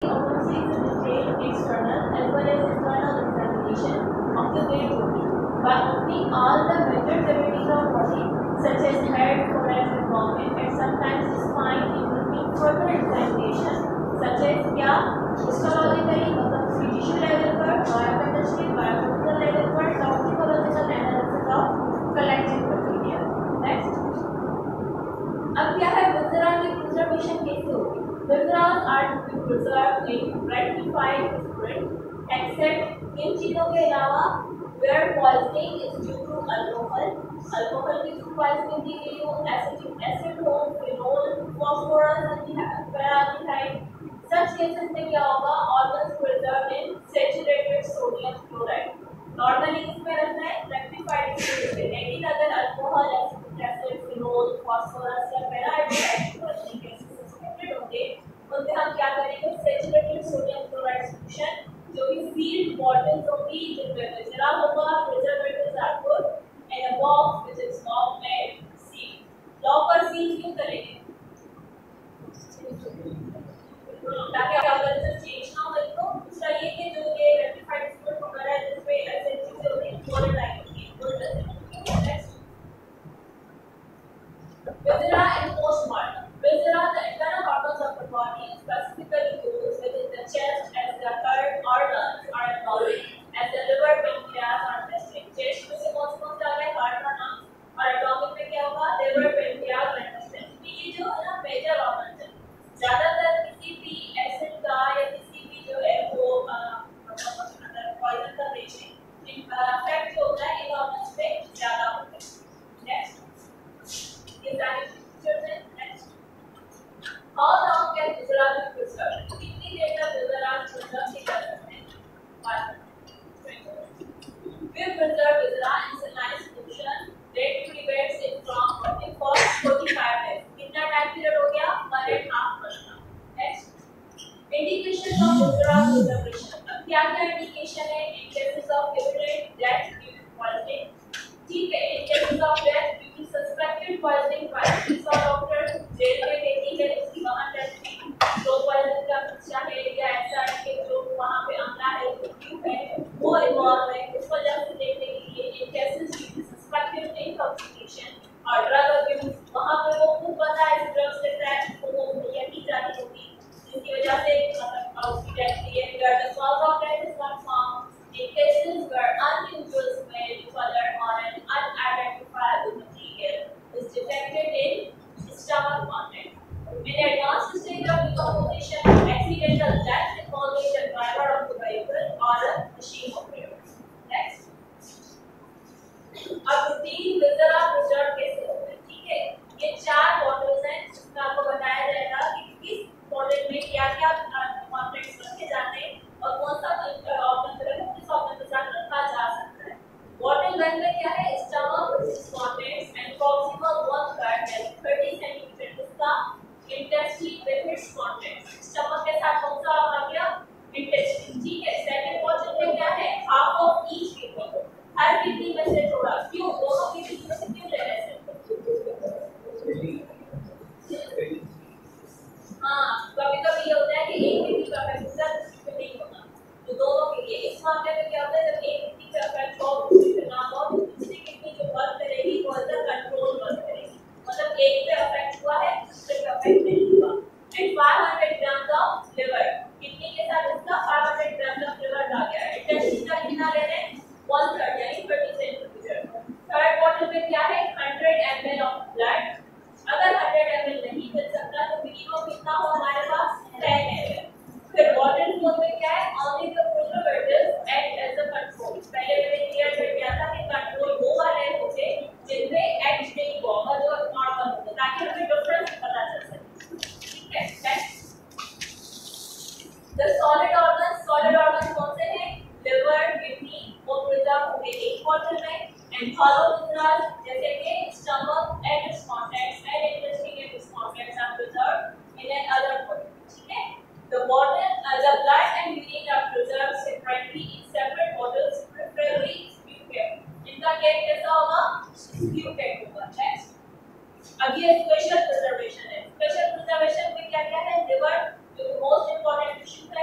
Autopsy is a detailed external as well as internal examination of the dead body by opening all the major cavities of body such as head, thorax, abdomen, and sometimes spine, including further examination such as क्या histologically मतलब tissue level पर, biochemistry, biological level पर, toxicological analysis of collected material. Next. अब क्या है विजरा की preservation कैसे होगी? Visceras are to be preserved in rectified spirit, except इन चीजों के अलावा where poisoning is due to alcohol, alcohol की poisoning की गई हो, acetic acid हो, phenol, phosphorus, peroxide, such cases में क्या होगा? Organs preserved in saturated sodium chloride. Normally इसमें रखना है rectified spirit में, लेकिन अगर alcohol, acetic acid, phenol, phosphorus या peroxide poisoning cases होंगे उनमें हम क्या करेंगे? सैचुरेटेड सोडियम क्लोराइड सॉल्यूशन जो कि सील्ड बॉटल्स होगी जिनमें विजरा होगा, preservatives are put in a box which is lock and seal. Lock और सील क्यों करेंगे? ताकि अगर इसे चेंज ना हो तो दूसरा ये कि जो ये रेक्टिफाइड स्पिरिट वगैरह है जिसमें ऐसे चीजें होती हैं वोलेटाइल होती है। Next viscera and postmortem. Viscera, the internal organs of the body, specifically those within the chest, as the third organs are acknowledged as the liver, pancreas, or intestine. Chest में से कौन-कौन सा आ गया? Heart और lungs. और abdomen में क्या होगा? Liver, pancreas, और intestine. ये जो है ना major organs हैं. ज़्यादातर किसी भी acid का या किसी भी जो है वो अगर poison का patient effect जो होता है इन organs पे ज़्यादा होता है. Next, ये सारी features हैं. How long can viscera be preserved? कितनी देर तक viscera preserve किया जा सकते हैं? 5 minutes. We preserve viscera in saline solution that prevents it from rotting for 45 days. कितना time period हो गया? 1.5 month का. Next. Indication of viscera preservation. अब क्या-क्या indication है? In cases of evident death due to poisoning. ठीक है. In cases of death due to suspected poisoning by police or doctor, jail में देती है उसकी वहाँ टेस्ट में जो पॉइजन का खर्चा है या ऐसा है कि जो वहाँ पे अमला है क्यों है वो इन्वॉल्व है उस वजह से देखने के लिए इन केसेस की सस्पेक्टेड इंटॉक्सिकेशन और ड्रग अब्यूज वहाँ पे वो खुद पता है ड्रग्स लेता है तो वो यही जाती होगी जिसकी वजह से मतलब उसकी डेथ हुई है where the cause of death is not found in cases where unusual smell, color or an unidentifiable material is detected in stomach content. In advanced stage of decomposition, accidental death involving the driver of the vehicle or a machine operator. Next. अब routine viscera preserve कैसे होते हैं? ठीक है, ये 4 bottles हैं जिसमें आपको बताया जाएगा कि किस bottle में क्या-क्या contents रखे जाते हैं और कौन सा organ किस organ के साथ रखा जा सकता है. Bottle 1 में क्या है? Stomach contents and proximal 1/3 30 cm इसका intestine with its contents. Stomach के साथ कौन सा आ गया? Intestine. ठीक है. Second bottle में क्या है? Half of each kidney. Her kidney में से थोड़ा. क्यों? दोनों kidney में से क्यों ले रहे हैं? हाँ, कभी-कभी ये होता है कि एक kidney का फैक्टर दूसरी पे नहीं होता. तो दोनों के लिए इस मामले में क्या होता है जब एक kidney का फैक्टर हो दूसरी पे ना हो तो दूसरी kidney जो वर्क करेगी वो अंदर कंट्रोल वर्क करेगी. मतलब एक पे अफेक्ट हुआ है दूसरे पे अफेक्ट नहीं हुआ. And 500 gram of liver kidney के साथ इसका 500 ग्राम ऑफ लिवर आ गया. इंटेस्टाइन का कितना ले रहे हैं? 1/3 यानी 30 सेंटीमीटर. थर्ड बॉटल में क्या है? 100 ml ऑफ ब्लड. अगर 100 ml नहीं मिल सकता तो मिनिमम कितना हो हमारे पास? 10 ml. फिर बॉटल 4 में क्या है? Only the preservatives act as a control. पहले मैंने क्लियर कर दिया था कि कंट्रोल वो वाले होते जिनमें एक्ट नहीं होगा जो नॉर्मल होगा ताकि हमें डिफरेंस पता चल सके. ठीक है. नेक्स्ट. द सॉलिड ऑर्गन कौन से हैं? लिवर, किडनी वो प्रिजर्व होंगे एक बॉटल में. एंड हॉलो विजरास जैसे कि stomach and its contents and intestine and its contents are preserved in an other bottle. ठीक है. The blood and urine are preserved separately in separate bottles, preferably sputum. इनका cake कैसा होगा? Sputum होगा. Next. अब ये स्पेशल प्रिजर्वेशन है. Special preservation में क्या क्या है? लिवर जो मोस्ट इंपॉर्टेंट टिश्यू है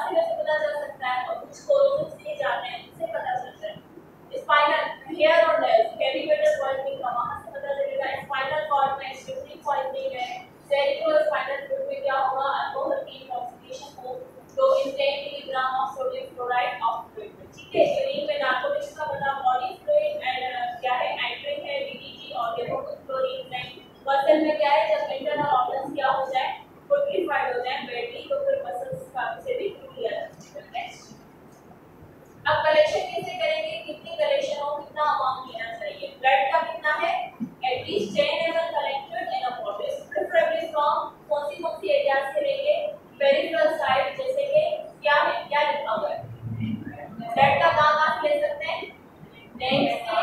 से वैसे पता चल सकता है, और कुछ कोरोसिव स्टेज आते हैं उससे पता चलता है। स्पाइनल हेयर और नेल्स कैविटेटर पॉइजनिंग का वहां से पता चलेगा। स्पाइनल कॉर्ड में स्ट्रिप्टिक पॉइजनिंग है। सेरिब्रो स्पाइनल फ्लूइड में क्या होगा, अल्कोहल की इंटॉक्सिकेशन हो तो इन 10 milligram of sodium chloride of fluid में, ठीक है। यूरिन में नार्कोटिक्स का बना बॉडी फ्लूइड एंड क्या है, एंट्रिंग है डीडीटी और हेमोग्लोबिन है। मसल में क्या है, जब इंटरनल ऑर्गन्स क्या हो जाए, पुट्रीफाइड हो जाए बैडली, तो फिर मसल्स का से भी किया जाता है। नेक्स्ट, अब कलेक्शन कैसे करेंगे, कितनी कलेक्शन हो, कितना अमाउंट लेना चाहिए। ब्लड का कितना है, at least 10 ml collected in a bottle, preferably from कौन सी एरिया से लेंगे, पेरिफेरल साइड, जैसे कि क्या है, क्या लिखा हुआ है, ब्लड का कहाँ ले सकते हैं, नेक से,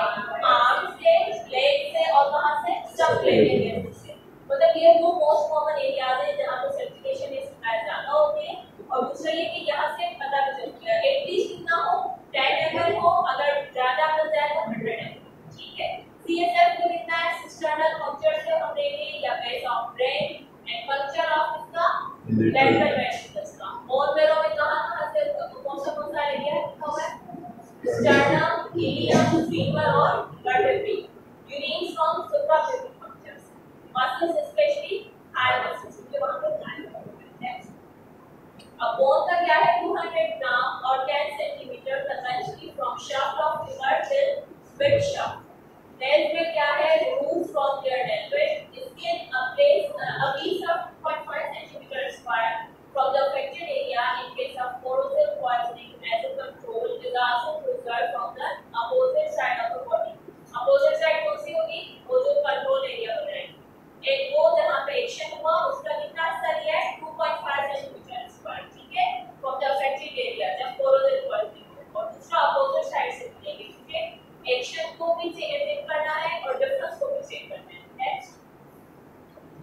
आर्म से, लेग से और कहाँ से, स्टफ लेंगे से। मतलब ये दो मोस्ट कॉमन एरियाज है जहाँ पे सर्कुलेशन इज ज्यादा होती है। और दूसरा ये कि यहाँ से पता भी चलता है एटलीस्ट कितना हो, 10 ml हो, अगर ज्यादा हो जाए तो 100 ml, ठीक है। सीएसएफ में कितना है, एक्सटर्नल पंक्चर से हम देंगे या base of brain and puncture of इसका लेटरल वेंट्रिकल्स का। बोन मैरो में कहां से कौन सा एरिया लिखा हुआ है, स्टर्नम, इलियम, फीमर और vertebrae. Urine from suprapubic punctures, muscles specially thigh muscles जो वहां पे प्लान करते हैं। अब बोन का क्या है, 200 ग्राम और 10 centimetre conventionally from shaft of femur till mid shaft. Nails में क्या है, remove from there nail weight, skin a piece of 0.5 centimeter square from the affected area in case of corrosive poisoning as a control is also preserved from the opposite side of the body। opposite side कौन सी होगी, वो जो control area बन रहा है, एक वो जहाँ पे एक्शन हुआ उसका कितना हिस्सा लिया है, 2.5 centimeter square, ठीक है, from the affected area जब corrosive poisoning हो। और दूसरा अपोजिट साइड से मिलेगी, ठीक है। एक्शन को भी चेक करना है और डिफरेंस को भी चेक करना है। नेक्स्ट,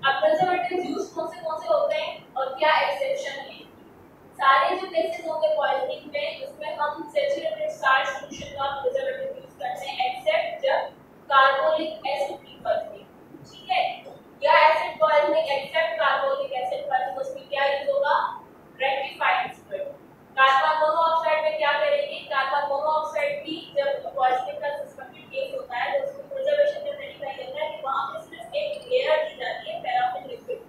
अब प्रिजर्वेटिव्स यूज कौन से होते हैं और क्या एक्सेप्शन है। सारे जो केसेस होंगे पॉइजनिंग में उसमें हम सैचुरेटेड स्टार्च सॉल्यूशन का प्रिजर्वेटिव यूज करते हैं, एक्सेप्ट जब कार्बोनिक एसिड की पॉइजनिंग, ठीक है, या acid poisoning except carbonic acid poisoning, उसमें क्या यूज होगा, रेक्टिफाइड स्प्रेड। कार्बन मोनोऑक्साइड में क्या करेंगे, कार्बन मोनोऑक्साइड की जब पॉइजनिंग का सस्पेक्टेड केस होता है तो उसको प्रिजर्वेशन का तरीका ये होता है कि वहां पे सिर्फ एक लेयर दी जाती है पैराफिन लिक्विड।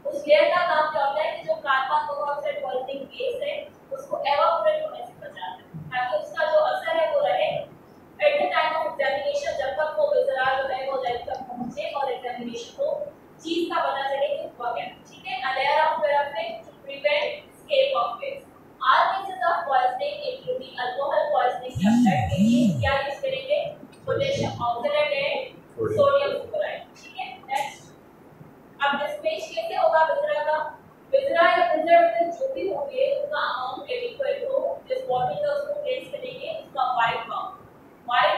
उस लेयर का काम क्या होता है कि जो कार्बन मोनोऑक्साइड पॉइजनिंग केस है उसको एवापोरेट होने से बचाना है ताकि उसका जो असर है वो रहे at the time of examination, जब तक वो विजराल जो है वो लेवल तक पहुंचे और एग्जामिनेशन को चीज का पता चले कि हुआ क्या, ठीक है। A layer of paraffin to prevent escape of gas। All cases of poisoning including alcohol poisoning या ब्लड के लिए क्या यूज करेंगे, potassium oxalate and sodium chloride, ठीक है। नेक्स्ट, अब डिस्पेच कैसे होगा विजरा का, विजरा या प्रिजर्वेटिव जो भी होंगे उसका अमाउंट एडिक्वेट हो, जिस बॉटल में उसको प्लेस करेंगे उसका वाइड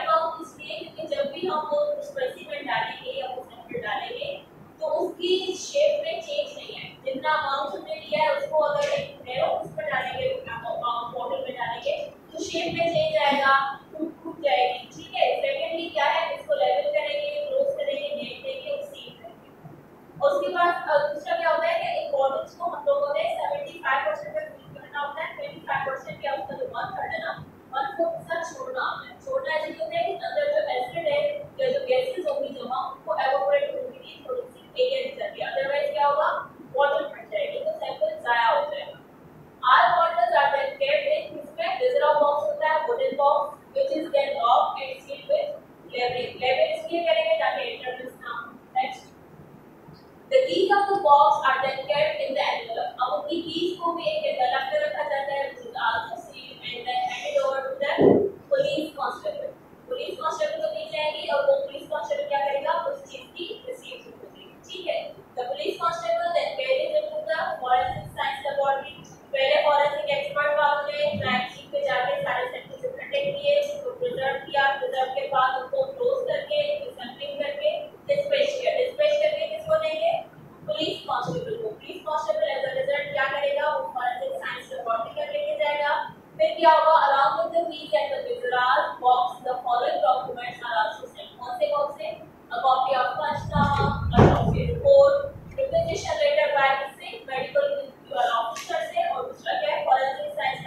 बाउंड इसलिए क्योंकि जब भी हम वो स्पेसिमेन डालेंगे या वो सैंपल डालेंगे तो उसकी शेप में चेंज नहीं है, जितना अमाउंट हमने लिया है उसको अगर एक नैरो उस पर डालेंगे बॉटल में डालेंगे तो शेप में चेंज आएगा, टूट जाएगी, ठीक है। सेकेंडली क्या है, इसको लेवल करेंगे, क्लोज करेंगे, नेट देंगे और सील करेंगे। और उसके बाद दूसरा क्या होता है कि इन बॉटल्स को हम लोगों ने 75% तक फिल करना होता है, 25% या उसका जो 1/3 है ना 1/4 तक छोड़ना होता है। छोड़ना है जो होता है कि अंदर जो एसिड है या जो गैसेस होंगी जमा उनको एवापोरेट होने के लिए थोड़ी सी एरिया दी जाती है, अदरवाइज क्या होगा, बॉटल फट जाएगी तो सैंपल जाया हो जाएगा। All bottles are then kept in इसमें विजरा बॉक्स होता है, wooden box which is then locked and sealed with labeling। Label इसलिए करेंगे ताकि इंटरनेट ना हो। Next, the keys of the box are then kept in the envelope। अब उनकी कीज को भी एक एनवेलप में रखा जाता है which is also sealed and then handed over to the police constable। Police constable को दी जाएगी और वो पुलिस कांस्टेबल क्या करेगा, उस चीज की रिसीव करेगा, ठीक है। The police constable then carries it to the forensic science laboratory. पहले फॉरेंसिक एक्सपर्ट वालों ने क्राइम सीन पे जाके सारे सैंपल्स इकट्ठे किए, उसको प्रिजर्व किया, प्रिजर्व के बाद उनको क्लोज करके सैंपलिंग करके डिस्पैच किया। डिस्पैच करके किसको देंगे, पुलिस कांस्टेबल को। Police constable as a result क्या करेगा, वो फॉरेंसिक साइंस लेबोरेटरी का लेके जाएगा। फिर क्या होगा, around with the keys and the visceral box the following documents are also sent. कौन से, a copy of panchnama, a copy report, requisition letter by किससे, मेडिकल ऑफिसर से, और दूसरा क्या है, forensic science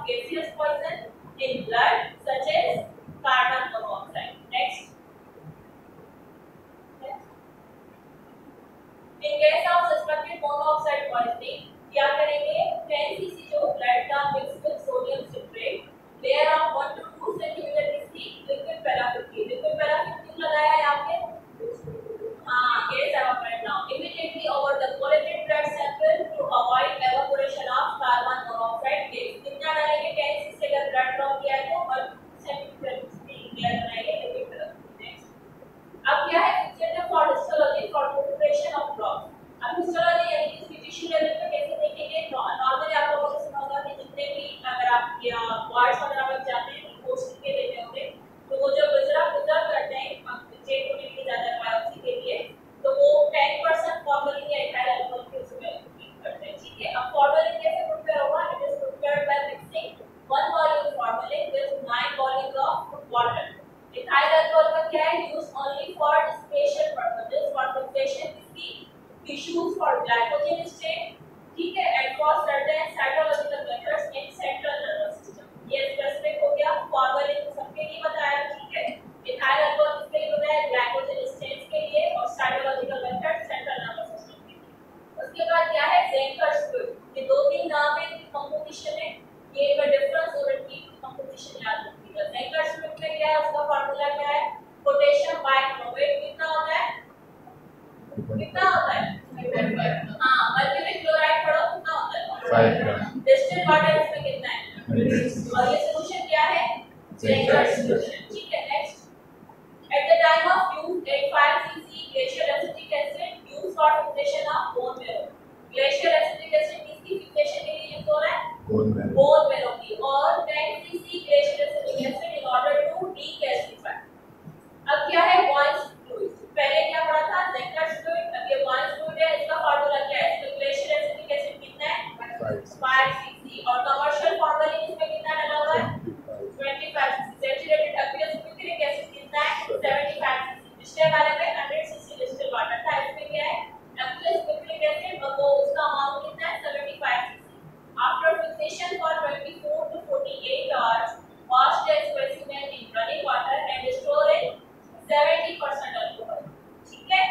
of gaseous poison in blood such as carbon monoxide. Next. In case of suspected monoxide poisoning, क्या करेंगे? 10 cc जो blood का mixed with sodium citrate, layer of 1 to 2 centimeter की liquid paraffin की. Liquid paraffin क्यों लगाया है आपने? हाँ, gas evaporate now. Immediately over the collated blood sample to avoid evaporation of carbon monoxide gas. कितना डालेंगे? 10 cc अगर blood draw किया है तो 1 centimeter की layer बनाएंगे liquid paraffin. Next. अब क्या है? Fixator for histology for preparation of drops. अब हिस्टोलॉजी यानी कि फिजिशियन लेवल पे कैसे देखेंगे? नॉर्मली आप लोगों ने सुना होगा कि जितने भी अगर आप या वार्ड्स वगैरह में जाते हैं पोस्ट के लेते होंगे तो वो जो रिजर्व करते हैं चेक होने के लिए जाता है बायोप्सी के लिए तो वो 10% फॉर्मलिन या इथाइल अल्कोहल के उसमें करते हैं. ठीक है. अब फॉर्मलिन कैसे प्रिपेयर होगा? It is prepared by mixing 1 volume formalin with 9 volumes of water. Ethyl alcohol का क्या है? Use only for special purposes for fixation किसकी tissues for glycogen stain. ठीक है. and for certain cytological methods in central nervous system. ये specific हो गया. Formalin सबके लिए बताया. ठीक है. इथाइल अल्कोहल किसके लिए बताया? ग्लाइकोजन स्टेन्स के लिए और cytological method central nervous system के लिए. उसके बाद क्या है? ज़ेंकर्स फ्लूइड. ये दो तीन नाम है कंपोजिशन है. ये का डिफरेंस और इनकी कंपोजिशन याद रखिएगा. ज़ेंकर्स फ्लूइड में क्या है? उसका फार्मूला क्या है? पोटेशियम बाइक्रोमेट कितना होता है? कितना होता है? हाँ, मर्क्यूरी क्लोराइड पढ़ो कितना होता है? 5 ग्राम. डिस्टिल्ड वाटर इसमें कितना है? और ये सॉल्यूशन क्या है? ज़ेंकर्स सॉल्यूशन. ठीक है. Next. At the time of use, 85 cc glacial acetic acid used for fixation of bone marrow. Glacial acetic acid किसकी fixation के लिए यूज हो रहा है? Bone marrow की. और 10 cc glacial acetic acid in order to decalcify. अब क्या है? Boyle's fluid. पहले क्या पढ़ा था? ज़ेंकर्स फ्लूइड. अब ये Boyle's fluid है. इसका फार्मूला क्या है? इसमें ग्लेशियर एसिटिक एसिड कितना है? 5 cc. और कमर्शियल फॉर्मलिन इसमें कितना डाला हुआ है? 25 cc. Saturated aqueous quick acid कितना है? 75 cc. पिछले वाले में 100 cc डिस्टिल्ड वाटर था. इसमें क्या है? एक्वियस क्विक एसिड और वो उसका अमाउंट कितना है? 75 cc. After fixation for 24 to 48 hours, wash the specimen in running water and store in 70% alcohol. ठीक है.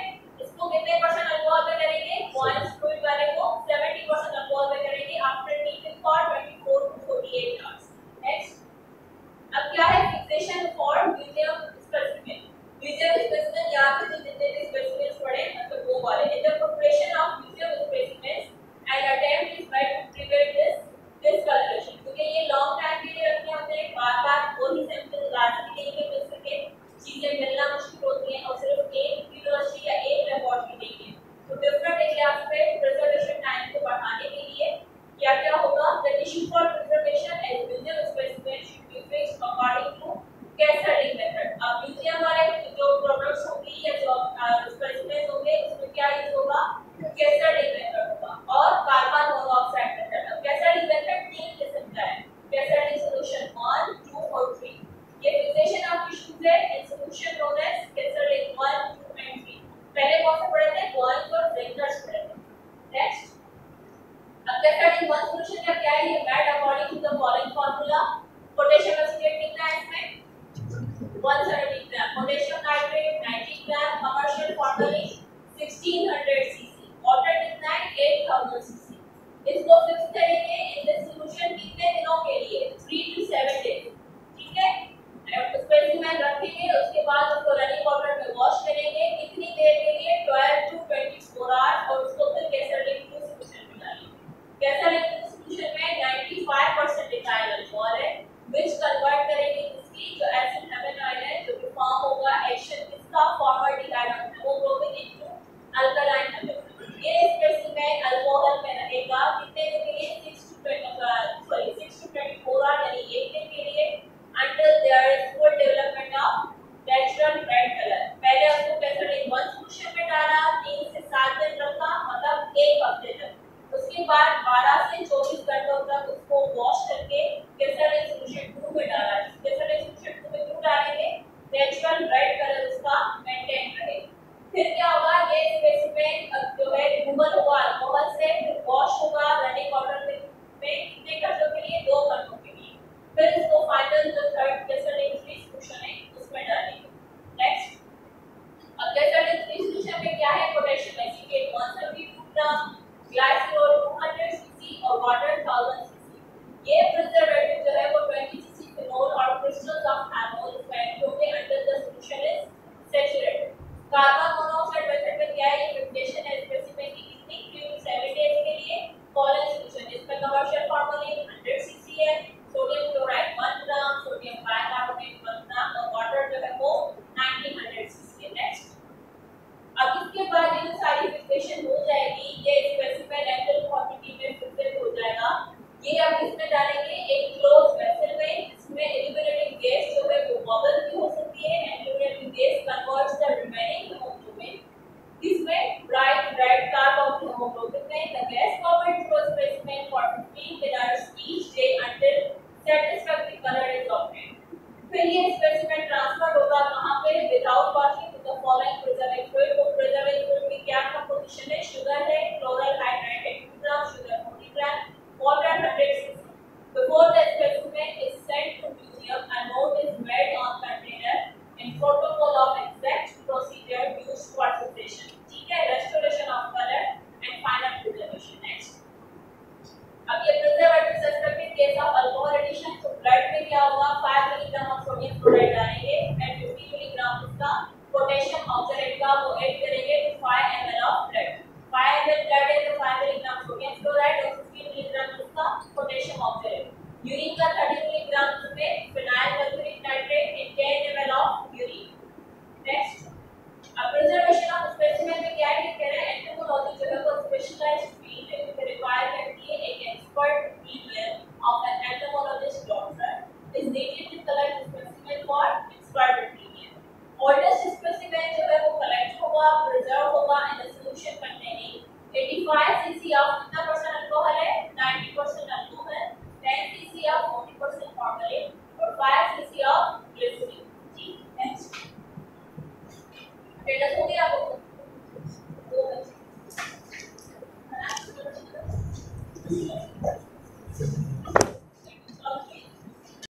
इसको कितने परसेंट अल्कोहल पे करेंगे? Boyle's fluid वाले को 70% अल्कोहल पे करेंगे after keeping for 24 to 48 hours. Next. अब क्या है? Fixation for museum specimen. Museum specimen यहाँ पे जो जितने भी स्पेसिमेन्स पड़े मतलब वो वाले. In the preparation of museum specimens an attempt is made to prevent this discolouration. क्योंकि ये लॉन्ग टाइम के लिए रखने होते हैं. बार-बार वही सैंपल लाने के लिए मिल सके. चीजें मिलना मुश्किल होती हैं और सिर्फ एक यूनिवर्सिटी या एक लैबोरेटरी नहीं है. तो डिफरेंट एरियाज पे प्रिजर्वेशन टाइम को बढ़ाने के लिए क्या क्या होगा? The tissue for preservation as museum specimen should be fixed according to cascading method. अब म्यूजियम वाले जो प्रोडक्ट्स होंगी या जो स्पेसिमेन होंगे उसमें क्या यूज होगा? कैस्केडिंग मेथड होगा और कार्बन मोनोऑक्साइड मेथड. अब कैस्केडिंग मेथड 3 किस्म का है. कैस्केडिंग सॉल्यूशन 1, 2 और 3. ये फिक्सेशन ऑफ टिश्यूज है in solution known as cascading 1, 2 and 3. पहले कौन से पढ़े थे? Boyle's और Zenker's पढ़े थे. नेक्स्ट. अब कैस्केडिंग 1 सॉल्यूशन का क्या है? ये made according to the following formula. Potassium acetate कितना है इसमें? 170 gram. Potassium nitrate 90 gram. Commercial formalin 1600 cc. Water कितना है? 8000 cc. इसको फिक्स करेंगे इन दिस सॉल्यूशन कितने दिनों के लिए? 3 to 7 डेज. ठीक है. स्पेसिमेन रखेंगे उसके बाद उसको रनिंग वाटर में वॉश करेंगे. कितनी देर के लिए? 12 to 24 आवर्स. और उसको फिर कैसेडिंग सॉल्यूशन में डालेंगे. कैसेडिंग सॉल्यूशन में 95% इथाइल अल्कोहल है व्हिच कन्वर्ट करेंगे इसकी जो एसिड हेवन ऑयल है जो कि फॉर्म होगा एक्शन किसका? Formaldehyde of haemoglobin into alkaline haemoglobin. ये स्पेसिमेन अल्कोहल में रहेगा कितने दिन के लिए? 6 to 24 आवर्स यानी एक दिन के लिए until there is full development of natural red color. पहले उसको कैस्केडिंग 1 सॉल्यूशन में डाला 3 से 7 दिन रखा मतलब एक हफ्ते तक. उसके बाद 12 से 24 घंटों तक उसको वॉश करके कैस्केडिंग सॉल्यूशन 2 में डाला. कैस्केडिंग सॉल्यूशन 2 में क्यों डालेंगे? नेचुरल रेड कलर उसका मेंटेन रहे. फिर क्या होगा? ये स्पेसिमेन जो है रिमूवल होगा अल्कोहल से. फिर वॉश होगा रनिंग वाटर में कितने घंटों के लिए? 2 घंटों के लिए. partial formalin 100 cc है, सोडियम क्लोराइड 1 ग्राम, सोडियम बाइकार्बोनेट 1 ग्राम और वाटर जो है वो 1900 cc है। नेक्स्ट, अब इसके बाद ये सारी फिक्सेशन हो जाएगी, ये स्पेसिफाइड एल्कोहल क्वांटिटी में फिक्सेड हो जाएगा। ये अब इसमें डालेंगे एक क्लोज वेसल में, इसमें इल्यूमिनेटिंग गैस जो है वो बबल भी हो सकती है, and illuminating gas converts the remaining haemoglobin इसमें bright red carboxyhaemoglobin में the gas forward through specimen for 15 minutes each day until satisfactory color is obtained। फिर ये स्पेसिमेन ट्रांसफर होगा कहां पे, without washing to the following preservative fluid. वो preservative fluid की क्या कंपोजिशन है, शुगर है, क्लोरल हाइड्रेट है 2 ग्राम, sugar 40 gram, water 100 cc। Before the specimen is sent to museum, a note is made on container in protocol of exact procedure used for fixation। ठीक है, restoration of color and final preservation। Next, अब ये preservative suspected case of alcohol addition, तो blood में क्या होगा, 5 milligram of sodium chloride डालेंगे and 50 milligram उसका पोटेशियम ऑक्सलेट का वो ऐड करेंगे to 5 ml of blood. 5 ml blood है तो 5 मिलीग्राम सोडियम क्लोराइड और 50 मिलीग्राम उसका पोटेशियम ऑक्सलेट। यूरिन का 30 मिलीग्राम उसमें phenyl sulphuric nitrate in 10 ml of urine. Next, अब प्रिजर्वेशन ऑफ स्पेसिमेन में क्या है, कह रहे हैं एंटोमोलॉजी जो है वो स्पेशलाइज्ड फील्ड है, जो रिक्वायर करती है एक expert opinion of an entomologist doctor is needed to collect specimen for expert opinion। Oldest specimen जो है वो collect होगा, preserve होगा in a solution containing 85 cc of कितना परसेंट अल्कोहल है, 90% अल्कोहल, 10 cc of 40% formalin और 5 cc of glycerin। ठीक, next attendance हो गया आपको, दो बच्चे